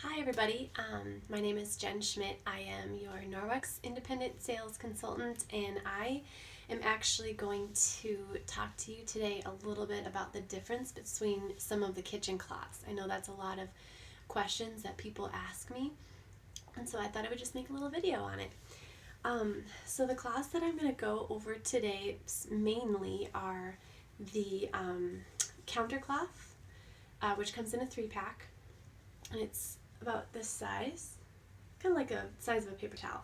Hi everybody, my name is Jen Schmidt. I am your Norwex Independent Sales Consultant, and I am actually going to talk to you today a little bit about the difference between some of the kitchen cloths. I know that's a lot of questions that people ask me, and so I thought I would just make a little video on it. So the cloths that I'm going to go over today mainly are the counter cloth, which comes in a 3-pack, and it's about this size, kind of like a size of a paper towel.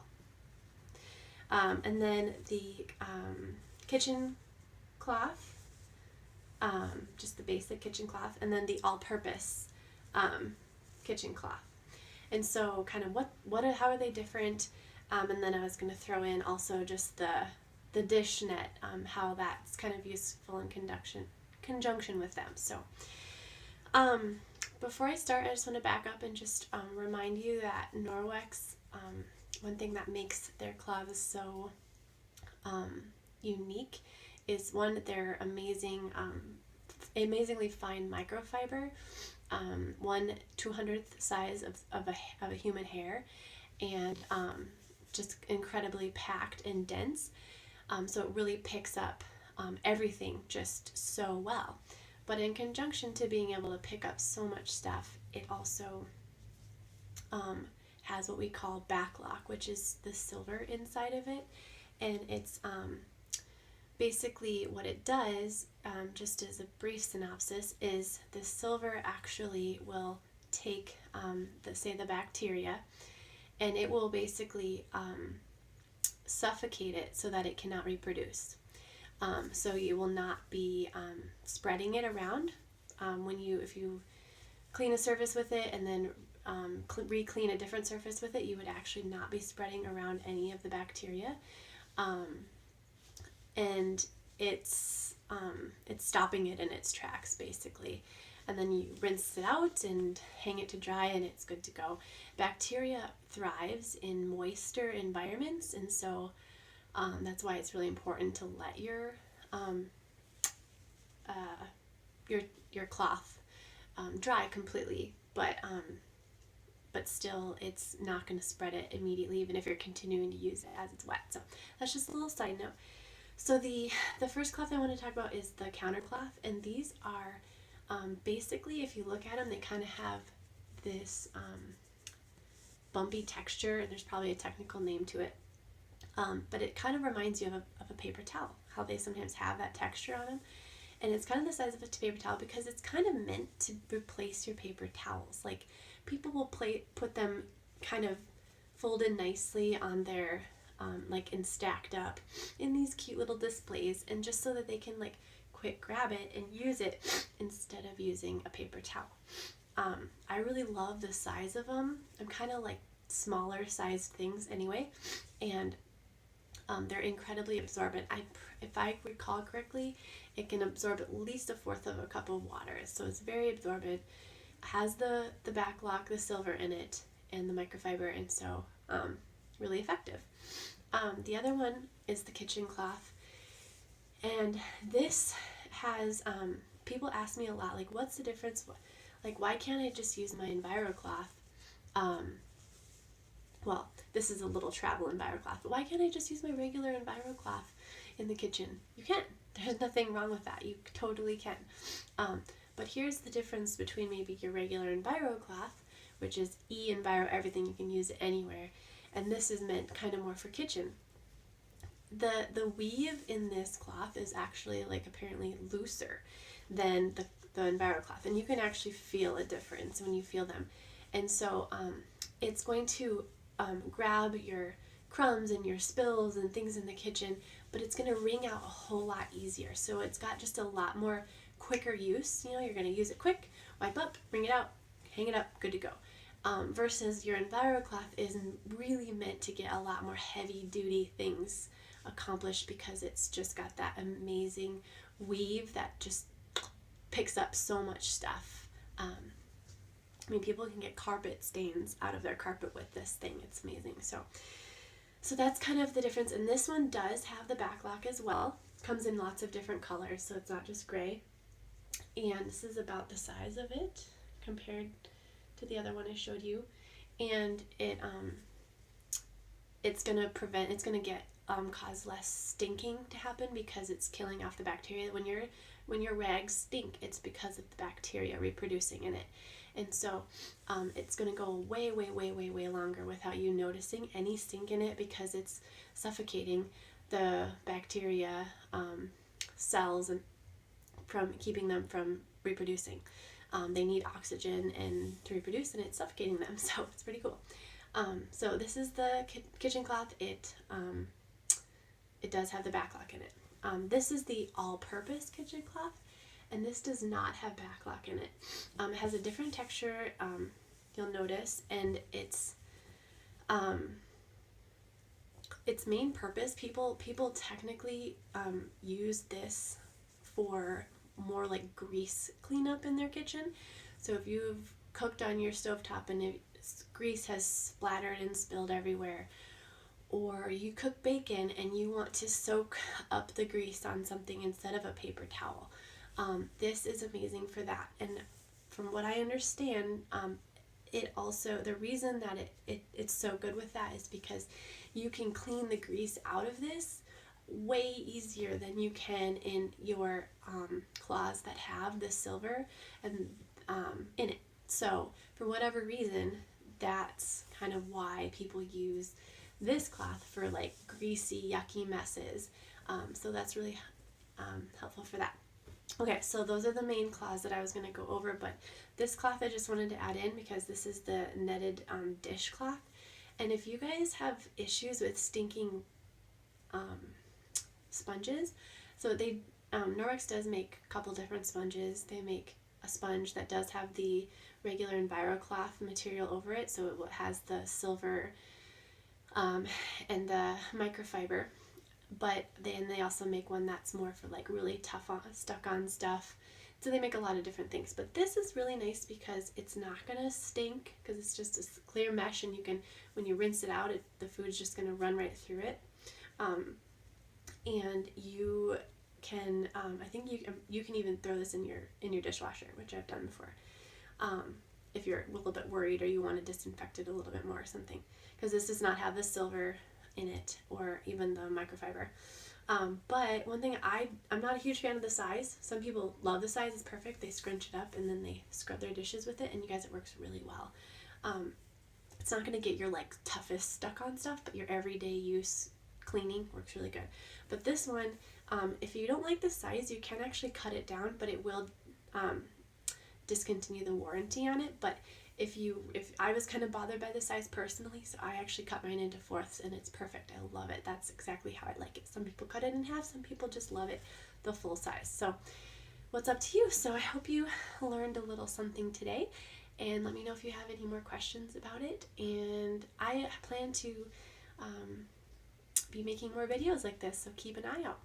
And then the kitchen cloth, just the basic kitchen cloth, and then the all-purpose kitchen cloth. And so, kind of how are they different? And then I was going to throw in also just the dish net, how that's kind of useful in conjunction with them. So, before I start, I just want to back up and just remind you that Norwex, one thing that makes their cloths so unique is one, their amazingly fine microfiber, 1/200th size of a human hair, and just incredibly packed and dense. So it really picks up everything just so well. But in conjunction to being able to pick up so much stuff, it also has what we call backlock, which is the silver inside of it. And it's basically what it does, just as a brief synopsis, is the silver actually will take, the bacteria, and it will basically suffocate it so that it cannot reproduce. So you will not be spreading it around. If you clean a surface with it and then re-clean a different surface with it, you would actually not be spreading around any of the bacteria. And it's stopping it in its tracks, basically. And then you rinse it out and hang it to dry, and it's good to go. Bacteria thrives in moister environments, and so that's why it's really important to let your cloth dry completely, but still it's not going to spread it immediately, even if you're continuing to use it as it's wet. So that's just a little side note. So the first cloth I want to talk about is the counter cloth, and these are basically, if you look at them, they kind of have this bumpy texture, and there's probably a technical name to it. But it kind of reminds you of a paper towel, how they sometimes have that texture on them. And it's kind of the size of a paper towel because it's kind of meant to replace your paper towels. Like, people will put them kind of folded nicely on their, and stacked up in these cute little displays, and just so that they can, quick grab it and use it instead of using a paper towel. I really love the size of them. I'm kind of like smaller sized things anyway, and they're incredibly absorbent. If I recall correctly, it can absorb at least 1/4 of a cup of water, so it's very absorbent. It has the backlock, the silver in it, and the microfiber, and so really effective. The other one is the kitchen cloth, and this has, people ask me a lot, like, what's the difference? Like, why can't I just use my EnviroCloth? Well, this is a little travel EnviroCloth, but why can't I just use my regular EnviroCloth in the kitchen? You can. There's nothing wrong with that. You totally can. But here's the difference between maybe your regular EnviroCloth, which is E-Enviro everything, you can use it anywhere, and this is meant kind of more for kitchen. The weave in this cloth is actually apparently looser than the EnviroCloth, and you can actually feel a difference when you feel them. And so it's going to grab your crumbs and your spills and things in the kitchen, but it's going to wring out a whole lot easier. So it's got just a lot more quicker use. You're going to use it quick, wipe up, wring it out, hang it up, good to go. Versus your EnviroCloth is really meant to get a lot more heavy duty things accomplished, because it's just got that amazing weave that just picks up so much stuff. People can get carpet stains out of their carpet with this thing. It's amazing. So that's kind of the difference. And this one does have the backlock as well. Comes in lots of different colors, so it's not just gray. And this is about the size of it compared to the other one I showed you, and it's gonna cause less stinking to happen because it's killing off the bacteria. When your rags stink, it's because of the bacteria reproducing in it. And so it's going to go way, way, way, way, way longer without you noticing any stink in it because it's suffocating the bacteria cells and from keeping them from reproducing. They need oxygen and to reproduce, and it's suffocating them. So it's pretty cool. So this is the kitchen cloth. It does have the backlock in it. This is the all-purpose kitchen cloth, and this does not have backlock in it. It has a different texture, you'll notice, and its main purpose, people technically use this for more like grease cleanup in their kitchen. So if you've cooked on your stovetop and grease has splattered and spilled everywhere, or you cook bacon and you want to soak up the grease on something instead of a paper towel, this is amazing for that. And from what I understand, it also, the reason that it's so good with that is because you can clean the grease out of this way easier than you can in your cloths that have the silver and in it. So for whatever reason, that's kind of why people use this cloth for like greasy, yucky messes. So that's really helpful for that. Okay, so those are the main cloths that I was going to go over, but this cloth I just wanted to add in because this is the netted dishcloth. And if you guys have issues with stinking sponges, so Norwex does make a couple different sponges. They make a sponge that does have the regular EnviroCloth material over it, so it has the silver and the microfiber. But then they also make one that's more for like really tough stuck on stuff. So they make a lot of different things. But this is really nice because it's not going to stink because it's just a clear mesh, and you can, when you rinse it out, the food's just going to run right through it. And you can, I think you can even throw this in your dishwasher, which I've done before. If you're a little bit worried or you want to disinfect it a little bit more or something, because this does not have the silver in it or even the microfiber. But one thing, I'm not a huge fan of the size. Some people love the size, it's perfect. They scrunch it up and then they scrub their dishes with it, and you guys, it works really well. It's not going to get your like toughest stuck on stuff, but your everyday use cleaning works really good. But this one, if you don't like the size, you can actually cut it down, but it will discontinue the warranty on it. But if I was kind of bothered by the size personally, so I actually cut mine into fourths, and it's perfect. I love it. That's exactly how I like it. Some people cut it in half, some people just love it the full size. So what's up to you? So I hope you learned a little something today, and let me know if you have any more questions about it. And I plan to be making more videos like this, so keep an eye out.